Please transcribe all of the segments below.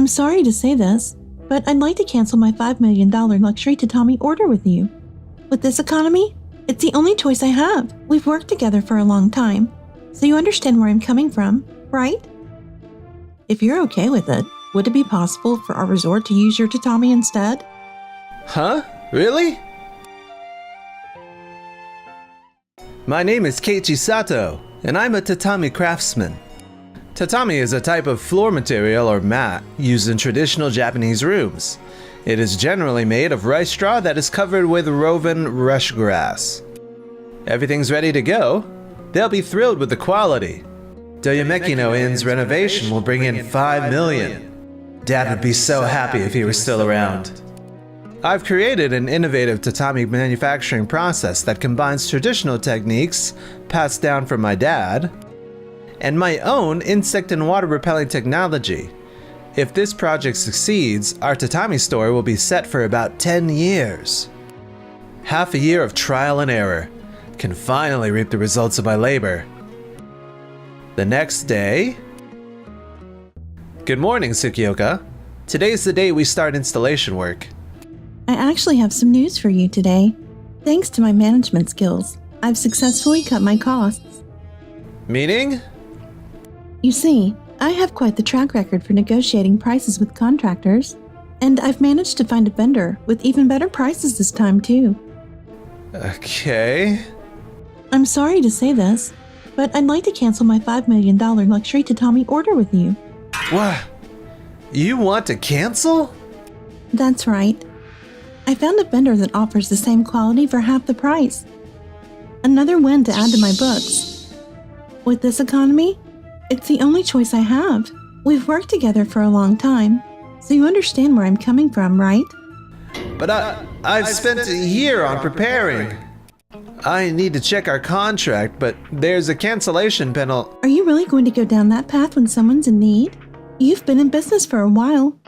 sorry to say this, but I'd like to cancel my $5 million luxury tatami order with you. With this economy, it's the only choice I have. We've worked together for a long time, so you understand where I'm coming from, right? If you're okay with it, would it be possible for our resort to use your tatami instead? Huh? Really? My name is Keiichi Sato, and I'm a tatami craftsman. Tatami is a type of floor material or mat used in traditional Japanese rooms. It is generally made of rice straw that is covered with woven rush grass. Everything's ready to go. They'll be thrilled with the quality. Doyomeki Inn's renovation will bring in $5 million. Dad would be so happy if he were still around. I've created an innovative tatami manufacturing process that combines traditional techniques passed down from my dad and my own insect and water repelling technology. If this project succeeds, our tatami store will be set for about 10 years. Half a year of trial and error can finally reap the results of my labor. The next day... Good morning, Tsukioka. Today's the day we start installation work. I actually have some news for you today. Thanks to my management skills, I've successfully cut my costs. Meaning? You see, I have quite the track record for negotiating prices with contractors, and I've managed to find a vendor with even better prices this time too. Okay. I'm sorry to say this, but I'd like to cancel my $5 million luxury tatami order with you. What? You want to cancel? That's right. I found a vendor that offers the same quality for half the price. Another win to add to my books. With this economy, it's the only choice I have. We've worked together for a long time, so you understand where I'm coming from, right? But I've spent a year on preparing. I need to check our contract, but there's a cancellation penalty. Are you really going to go down that path when someone's in need? You've been in business for a while.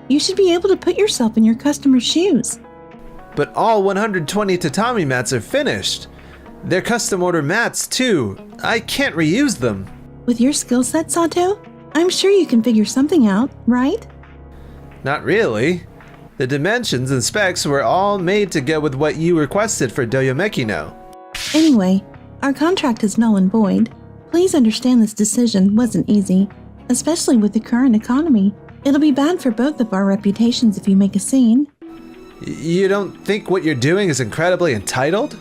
You should be able to put yourself in your customer's shoes. But all 120 tatami mats are finished. They're custom order mats too. I can't reuse them. With your skill set, Sato, I'm sure you can figure something out, right? Not really. The dimensions and specs were all made to go with what you requested for Doyomeki. Anyway, our contract is null and void. Please understand this decision wasn't easy, especially with the current economy. It'll be bad for both of our reputations if you make a scene. You don't think what you're doing is incredibly entitled?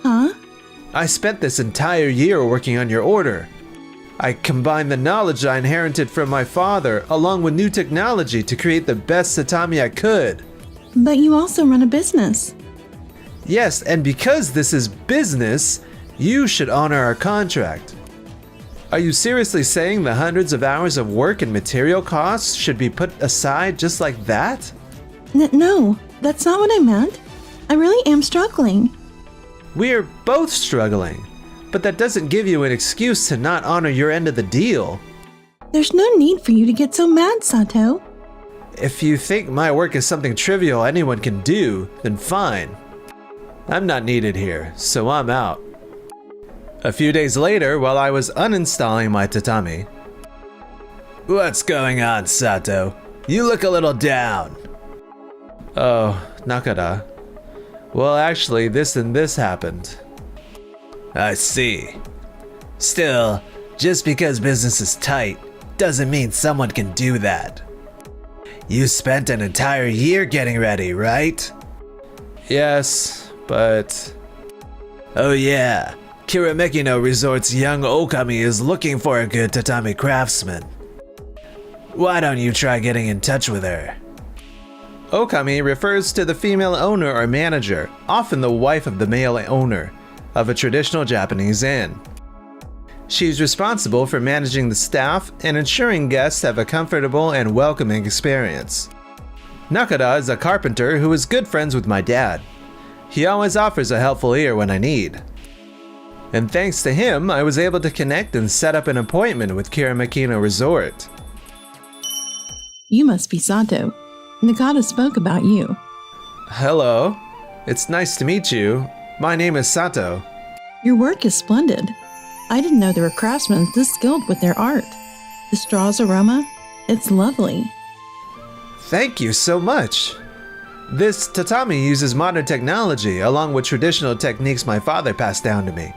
Huh? I spent this entire year working on your order. I combined the knowledge I inherited from my father along with new technology to create the best tatami I could. But you also run a business. Yes, and because this is business, you should honor our contract. Are you seriously saying the hundreds of hours of work and material costs should be put aside just like that? No, that's not what I meant. I really am struggling. We're both struggling, but that doesn't give you an excuse to not honor your end of the deal. There's no need for you to get so mad, Sato. If you think my work is something trivial anyone can do, then fine. I'm not needed here, so I'm out. A few days later, while I was uninstalling my tatami. What's going on, Sato? You look a little down. Oh, Nakada. Well, actually, this and this happened. I see. Still, just because business is tight doesn't mean someone can do that. You spent an entire year getting ready, right? Yes, but... Oh yeah, Kirameki Resort's young Okami is looking for a good tatami craftsman. Why don't you try getting in touch with her? Okami refers to the female owner or manager, often the wife of the male owner, of a traditional Japanese inn. She's responsible for managing the staff and ensuring guests have a comfortable and welcoming experience. Nakada is a carpenter who is good friends with my dad. He always offers a helpful ear when I need. And thanks to him, I was able to connect and set up an appointment with Kirameki Resort. You must be Sato. Nakada spoke about you. Hello. It's nice to meet you. My name is Sato. Your work is splendid. I didn't know there were craftsmen this skilled with their art. The straw's aroma, it's lovely. Thank you so much. This tatami uses modern technology along with traditional techniques my father passed down to me.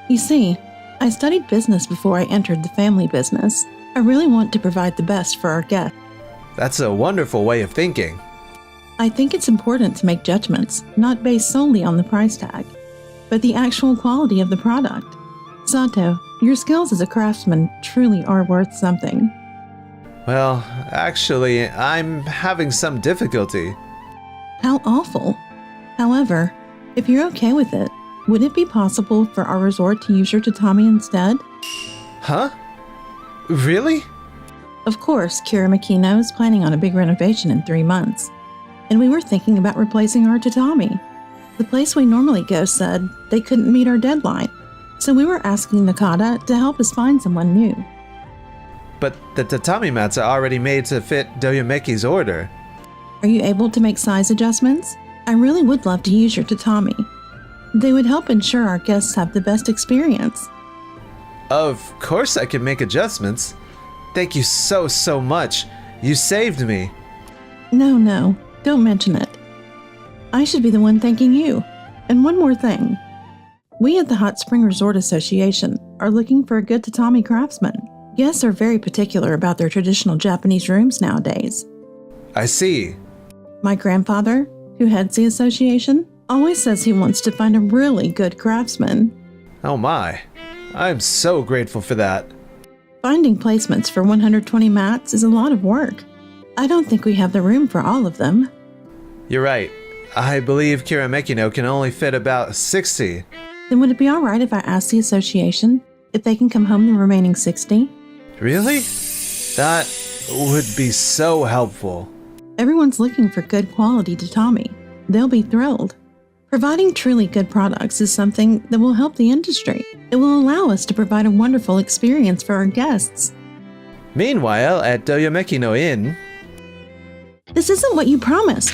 You see, I studied business before I entered the family business. I really want to provide the best for our guests. That's a wonderful way of thinking. I think it's important to make judgments, not based solely on the price tag, but the actual quality of the product. Sato, your skills as a craftsman truly are worth something. Well, actually, I'm having some difficulty. How awful. However, if you're okay with it, would it be possible for our resort to use your tatami instead? Huh? Really? Of course, Kira Makino is planning on a big renovation in 3 months, and we were thinking about replacing our tatami. The place we normally go said they couldn't meet our deadline, so we were asking Nakata to help us find someone new. But the tatami mats are already made to fit Doyomeki's order. Are you able to make size adjustments? I really would love to use your tatami. They would help ensure our guests have the best experience. Of course I can make adjustments. Thank you so much. You saved me. No, don't mention it. I should be the one thanking you. And one more thing. We at the Hot Spring Resort Association are looking for a good tatami craftsman. Guests are very particular about their traditional Japanese rooms nowadays. I see. My grandfather, who heads the association, always says he wants to find a really good craftsman. Oh my. I'm so grateful for that. Finding placements for 120 mats is a lot of work. I don't think we have the room for all of them. You're right. I believe Kira Makino can only fit about 60. Then would it be alright if I asked the association if they can come home the remaining 60? Really? That would be so helpful. Everyone's looking for good quality tatami. They'll be thrilled. Providing truly good products is something that will help the industry. It will allow us to provide a wonderful experience for our guests. Meanwhile, at Doyomeki no Inn... This isn't what you promised.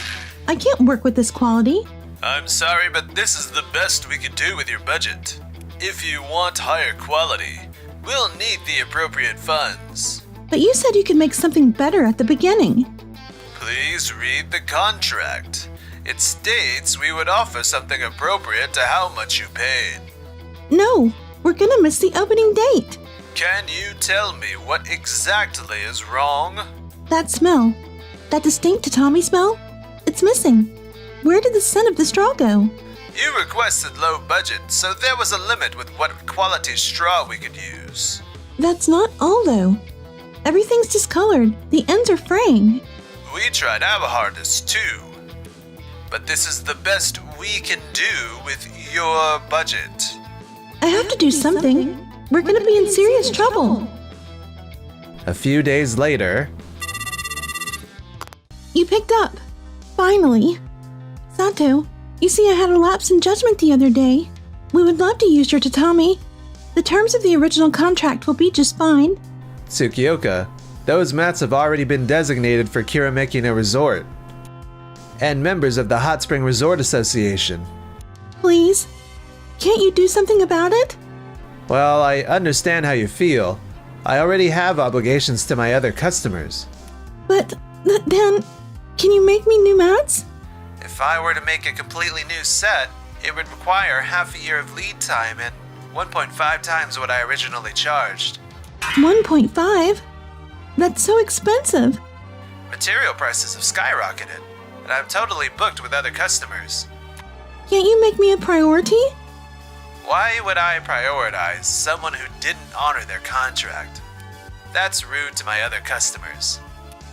I can't work with this quality. I'm sorry, but this is the best we could do with your budget. If you want higher quality, we'll need the appropriate funds. But you said you could make something better at the beginning. Please read the contract. It states we would offer something appropriate to how much you paid. No, we're gonna miss the opening date. Can you tell me what exactly is wrong? That smell. That distinct tatami smell. It's missing. Where did the scent of the straw go? You requested low budget, so there was a limit with what quality straw we could use. That's not all though. Everything's discolored. The ends are fraying. We tried our hardest too. But this is the best we can do with your budget. I have to do something. We're gonna be in serious trouble. A few days later... You picked up. Finally. Sato, you see I had a lapse in judgment the other day. We would love to use your tatami. The terms of the original contract will be just fine. Tsukioka, those mats have already been designated for Kirameki no Resort and members of the Hot Spring Resort Association. Please? Can't you do something about it? Well, I understand how you feel. I already have obligations to my other customers. But then, can you make me new mats? If I were to make a completely new set, it would require half a year of lead time and 1.5 times what I originally charged. 1.5? That's so expensive. Material prices have skyrocketed, and I'm totally booked with other customers. Can't you make me a priority? Why would I prioritize someone who didn't honor their contract? That's rude to my other customers.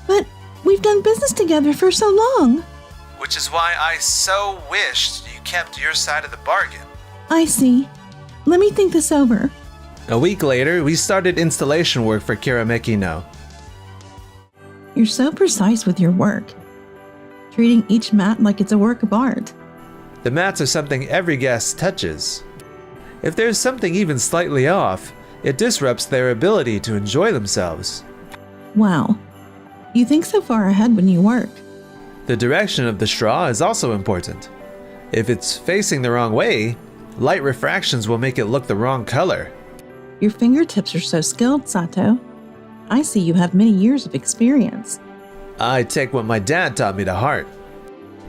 But we've done business together for so long. Which is why I so wished you kept your side of the bargain. I see. Let me think this over. A week later, we started installation work for Kirameki no. You're so precise with your work, treating each mat like it's a work of art. The mats are something every guest touches. If there's something even slightly off, it disrupts their ability to enjoy themselves. Wow. You think so far ahead when you work. The direction of the straw is also important. If it's facing the wrong way, light refractions will make it look the wrong color. Your fingertips are so skilled, Sato. I see you have many years of experience. I take what my dad taught me to heart.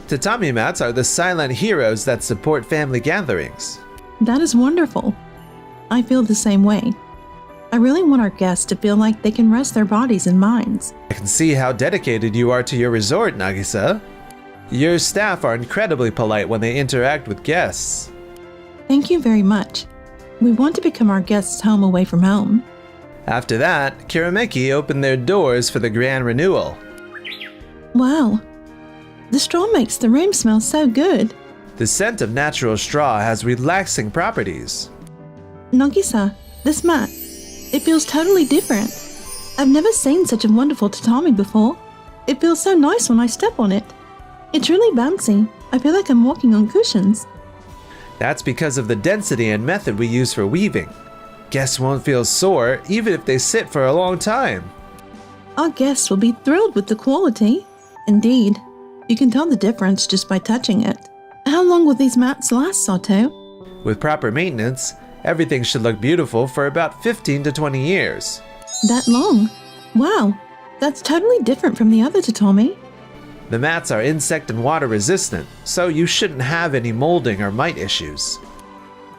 Tatami mats are the silent heroes that support family gatherings. That is wonderful. I feel the same way. I really want our guests to feel like they can rest their bodies and minds. I can see how dedicated you are to your resort, Nagisa. Your staff are incredibly polite when they interact with guests. Thank you very much. We want to become our guests' home away from home. After that, Kirameki opened their doors for the grand renewal. Wow. The straw makes the room smell so good. The scent of natural straw has relaxing properties. Nagisa, this mat, it feels totally different. I've never seen such a wonderful tatami before. It feels so nice when I step on it. It's really bouncy. I feel like I'm walking on cushions. That's because of the density and method we use for weaving. Guests won't feel sore even if they sit for a long time. Our guests will be thrilled with the quality. Indeed, you can tell the difference just by touching it. How long will these mats last, Sato? With proper maintenance, everything should look beautiful for about 15 to 20 years. That long? Wow, that's totally different from the other tatami. The mats are insect and water resistant, so you shouldn't have any molding or mite issues.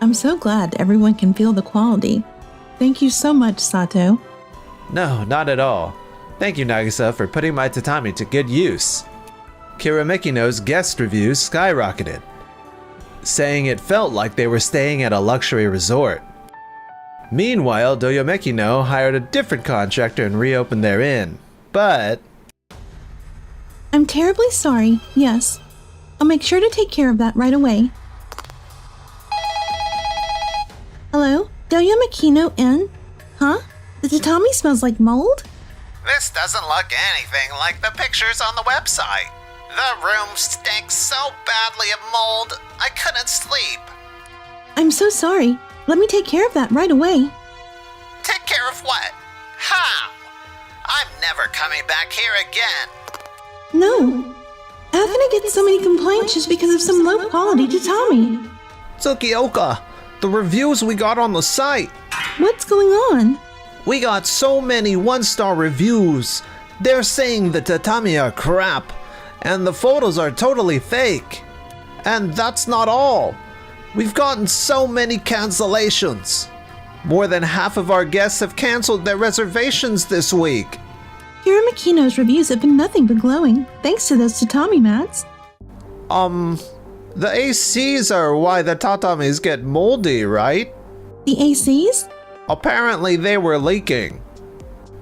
I'm so glad everyone can feel the quality. Thank you so much, Sato. No, not at all. Thank you, Nagisa, for putting my tatami to good use. Kiramekino's guest reviews skyrocketed, saying it felt like they were staying at a luxury resort. Meanwhile, Doyomekino hired a different contractor and reopened their inn, but... I'm terribly sorry, yes. I'll make sure to take care of that right away. Hello? Doyomekino Inn? Huh? The tatami smells like mold? This doesn't look anything like the pictures on the website. The room stinks so badly of mold, I couldn't sleep. I'm so sorry. Let me take care of that right away. Take care of what? How? I'm never coming back here again. No. How can I get so many complaints just because of some low-quality tatami? Tsukioka, the reviews we got on the site. What's going on? We got so many one-star reviews. They're saying the tatami are crap, and the photos are totally fake. And that's not all. We've gotten so many cancellations. More than half of our guests have canceled their reservations this week. Kiramekino's reviews have been nothing but glowing, thanks to those tatami mats. The ACs are why the tatamis get moldy, right? The ACs? Apparently they were leaking.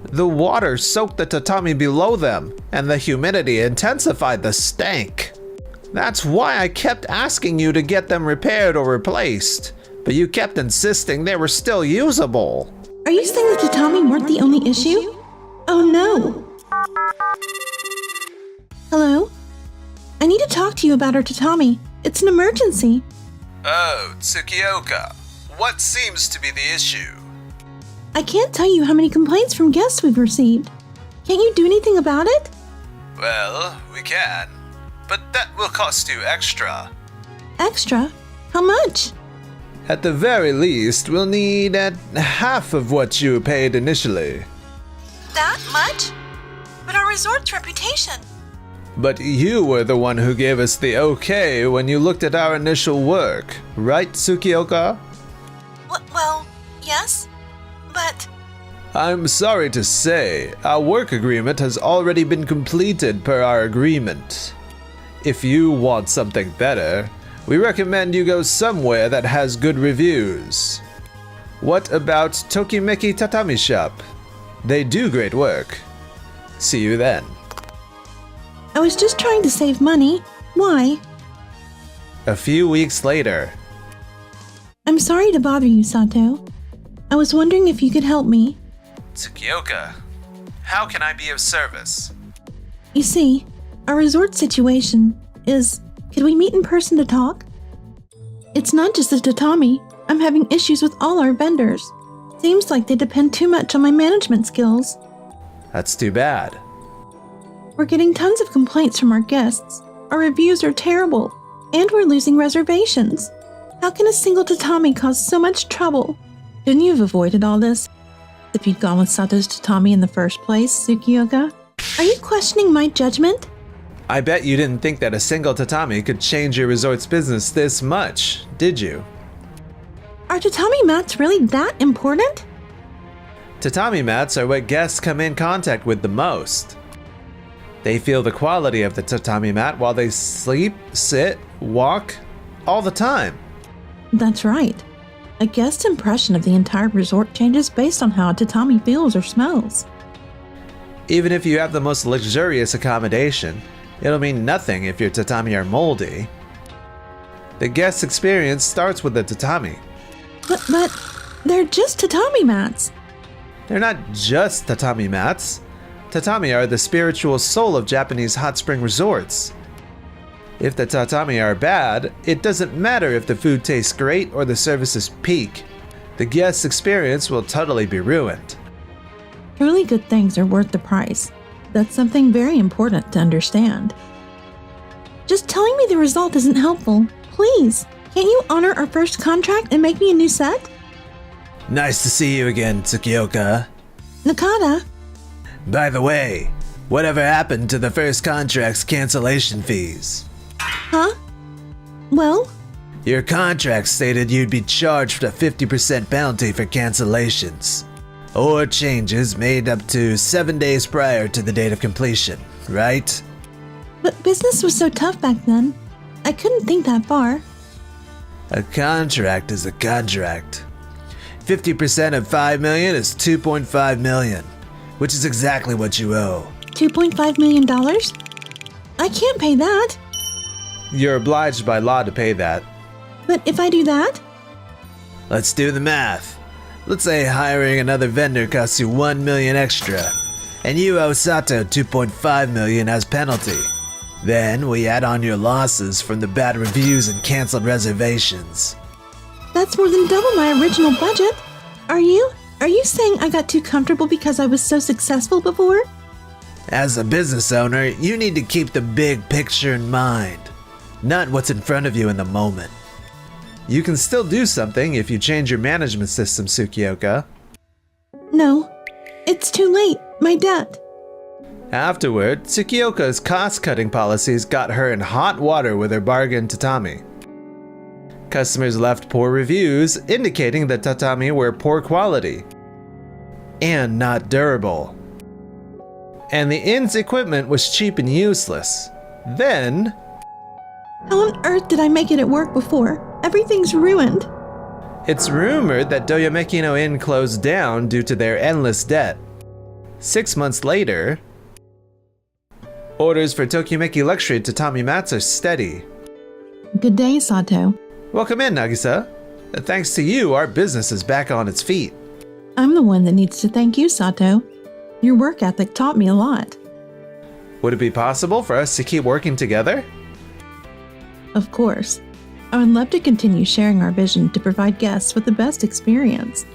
The water soaked the tatami below them, and the humidity intensified the stank. That's why I kept asking you to get them repaired or replaced, but you kept insisting they were still usable. Are you saying the tatami weren't the only issue? Oh no! Hello? I need to talk to you about our tatami. It's an emergency. Oh, Tsukioka. What seems to be the issue? I can't tell you how many complaints from guests we've received. Can't you do anything about it? Well, we can. But that will cost you extra. Extra? How much? At the very least, we'll need half of what you paid initially. That much? But our resort's reputation. But you were the one who gave us the okay when you looked at our initial work, right, Tsukioka? Well, yes, but... I'm sorry to say, our work agreement has already been completed per our agreement. If you want something better, we recommend you go somewhere that has good reviews. What about Tokimeki Tatami Shop? They do great work. See you then. I was just trying to save money. Why? A few weeks later. I'm sorry to bother you, Sato. I was wondering if you could help me. Tsukioka, how can I be of service? You see, our resort situation is... Could we meet in person to talk? It's not just the tatami. I'm having issues with all our vendors. Seems like they depend too much on my management skills. That's too bad. We're getting tons of complaints from our guests. Our reviews are terrible, and we're losing reservations. How can a single tatami cause so much trouble? Couldn't you have avoided all this if you'd gone with Sato's tatami in the first place, Tsukioka? Are you questioning my judgment? I bet you didn't think that a single tatami could change your resort's business this much, did you? Are tatami mats really that important? Tatami mats are what guests come in contact with the most. They feel the quality of the tatami mat while they sleep, sit, walk, all the time. That's right. A guest's impression of the entire resort changes based on how a tatami feels or smells. Even if you have the most luxurious accommodation, it'll mean nothing if your tatami are moldy. The guest experience starts with the tatami. But they're just tatami mats. They're not just tatami mats. Tatami are the spiritual soul of Japanese hot spring resorts. If the tatami are bad, it doesn't matter if the food tastes great or the service is peak. The guest's experience will totally be ruined. Truly good things are worth the price. That's something very important to understand. Just telling me the result isn't helpful. Please, can't you honor our first contract and make me a new set? Nice to see you again, Tsukioka. Nakata, By the way, whatever happened to the first contract's cancellation fees? huh? Well, Your contract stated you'd be charged a 50% penalty for cancellations, or changes made up to 7 days prior to the date of completion, right? but business was so tough back then. I couldn't think that far. A contract is a contract. 50% of 5 million is 2.5 million, which is exactly what you owe. $2.5 million? I can't pay that. You're obliged by law to pay that. But if I do that? Let's do the math. Let's say hiring another vendor costs you 1 million extra, and you owe Sato 2.5 million as penalty. Then we add on your losses from the bad reviews and canceled reservations. That's more than double my original budget. Are you saying I got too comfortable because I was so successful before? As a business owner, you need to keep the big picture in mind, not what's in front of you in the moment. You can still do something if you change your management system, Tsukioka. No, it's too late. My debt. Afterward, Tsukioka's cost-cutting policies got her in hot water with her bargain tatami. Customers left poor reviews indicating that tatami were poor quality and not durable. And the inn's equipment was cheap and useless. Then, How on earth did I make it at work before? Everything's ruined. it's rumored that Doyomeki no Inn closed down due to their endless debt. 6 months later, orders for Tokimeki luxury tatami mats are steady. Good day, Sato. Welcome in, Nagisa. Thanks to you, our business is back on its feet. I'm the one that needs to thank you, Sato. Your work ethic taught me a lot. Would it be possible for us to keep working together? Of course. I would love to continue sharing our vision to provide guests with the best experience.